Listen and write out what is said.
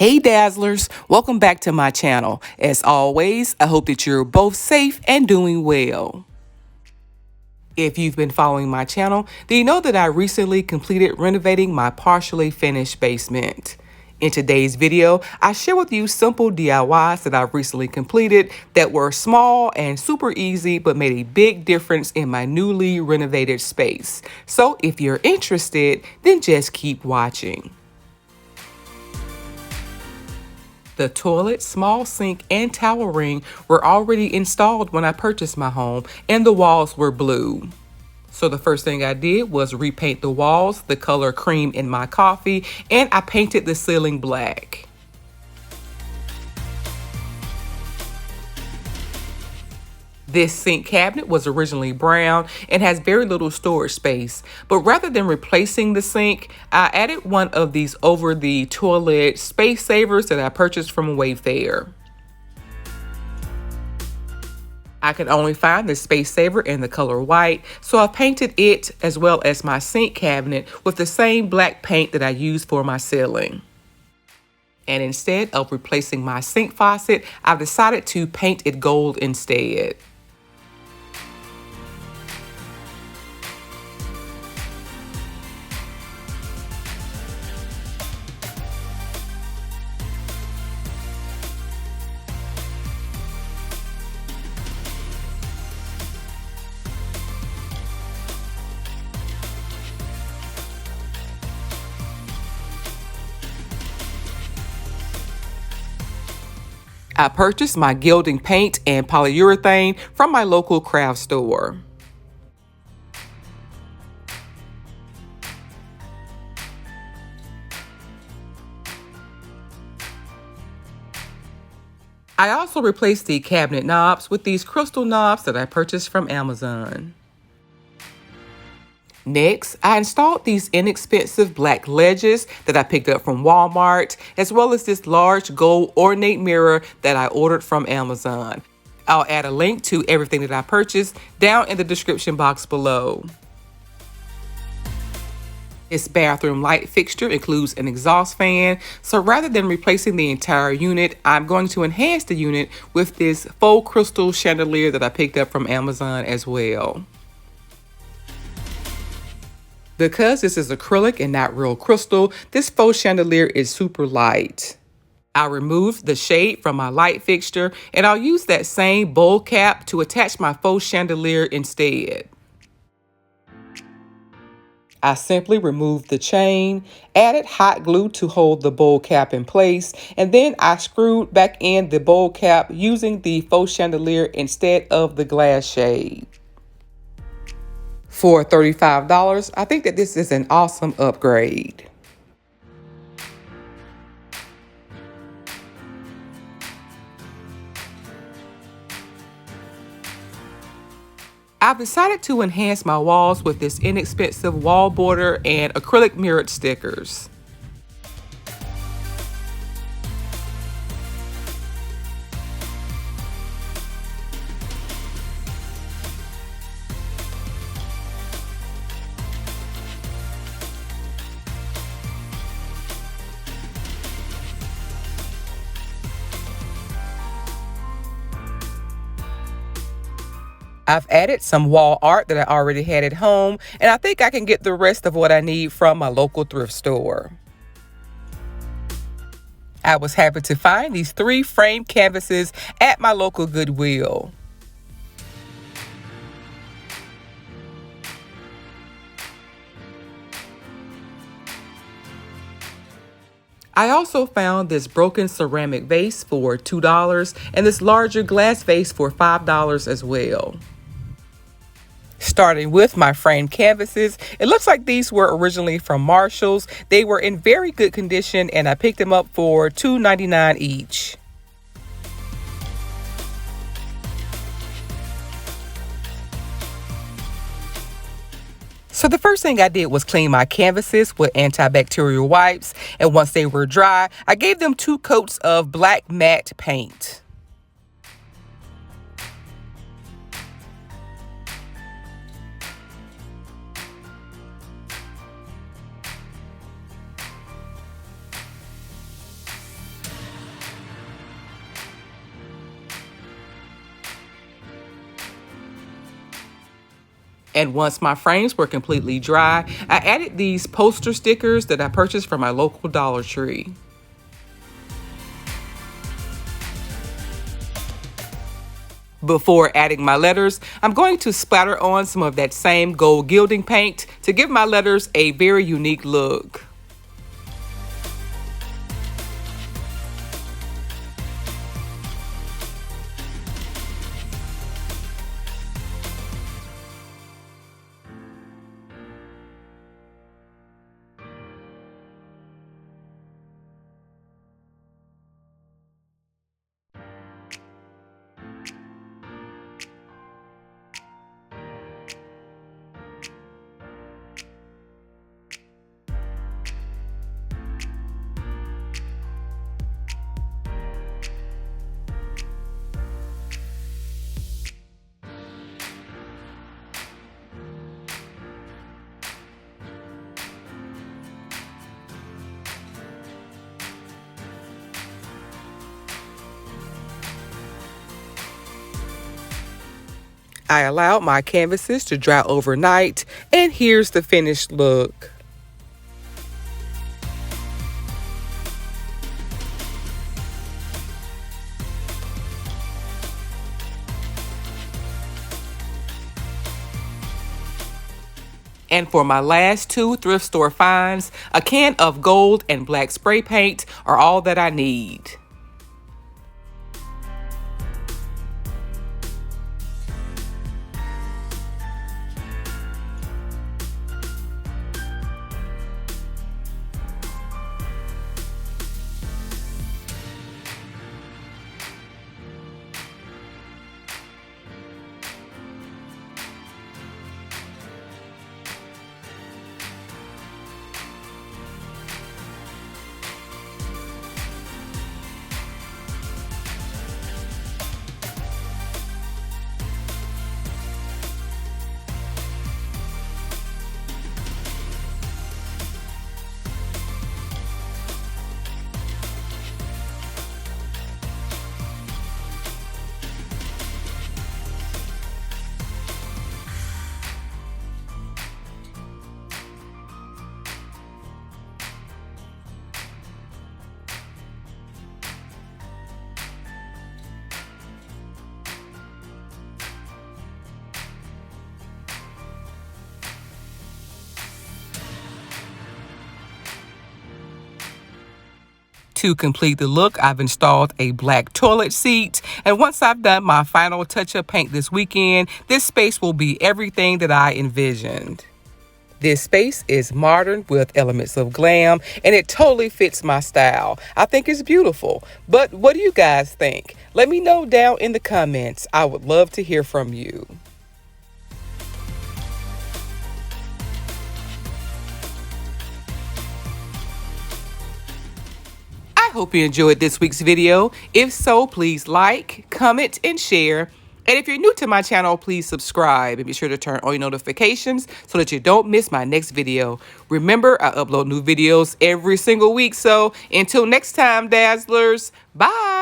Hey Dazzlers, welcome back to my channel. As always, I hope that you're both safe and doing well. If you've been following my channel, then you know that I recently completed renovating my partially finished basement. In today's video, I share with you simple DIYs that I've recently completed that were small and super easy but made a big difference in my newly renovated space. So if you're interested, then just keep watching. The toilet, small sink, and towel ring were already installed when I purchased my home, and the walls were blue. So the first thing I did was repaint the walls the color cream in my coffee, and I painted the ceiling black. This sink cabinet was originally brown and has very little storage space, but rather than replacing the sink, I added one of these over-the-toilet space savers that I purchased from Wayfair. I could only find the space saver in the color white, so I painted it as well as my sink cabinet with the same black paint that I used for my ceiling. And instead of replacing my sink faucet, I've decided to paint it gold instead. I purchased my gilding paint and polyurethane from my local craft store. I also replaced the cabinet knobs with these crystal knobs that I purchased from Amazon. Next, I installed these inexpensive black ledges that I picked up from Walmart, as well as this large gold ornate mirror that I ordered from Amazon. I'll add a link to everything that I purchased down in the description box below. This bathroom light fixture includes an exhaust fan, so rather than replacing the entire unit, I'm going to enhance the unit with this faux crystal chandelier that I picked up from Amazon as well. Because this is acrylic and not real crystal, this faux chandelier is super light. I removed the shade from my light fixture, and I'll use that same bowl cap to attach my faux chandelier instead. I simply removed the chain, added hot glue to hold the bowl cap in place, and then I screwed back in the bowl cap using the faux chandelier instead of the glass shade. For $35, I think that this is an awesome upgrade. I've decided to enhance my walls with this inexpensive wall border and acrylic mirrored stickers. I've added some wall art that I already had at home, and I think I can get the rest of what I need from my local thrift store. I was happy to find these 3 framed canvases at my local Goodwill. I also found this broken ceramic vase for $2 and this larger glass vase for $5 as well. Starting with my framed canvases, it looks like these were originally from Marshall's. They were in very good condition and I picked them up for $2.99 each. So the first thing I did was clean my canvases with antibacterial wipes, and once they were dry, I gave them 2 coats of black matte paint. And once my frames were completely dry, I added these poster stickers that I purchased from my local Dollar Tree. Before adding my letters, I'm going to splatter on some of that same gold gilding paint to give my letters a very unique look. I allowed my canvases to dry overnight, and here's the finished look. And for my last two thrift store finds, a can of gold and black spray paint are all that I need. To complete the look, I've installed a black toilet seat, and once I've done my final touch-up paint this weekend, this space will be everything that I envisioned. This space is modern with elements of glam, and it totally fits my style. I think it's beautiful. But what do you guys think? Let me know down in the comments. I would love to hear from you. I hope you enjoyed this week's video. If so, please like, comment, and share. And if you're new to my channel, please subscribe and be sure to turn on your notifications so that you don't miss my next video. Remember, I upload new videos every single week. So until next time, Dazzlers, bye.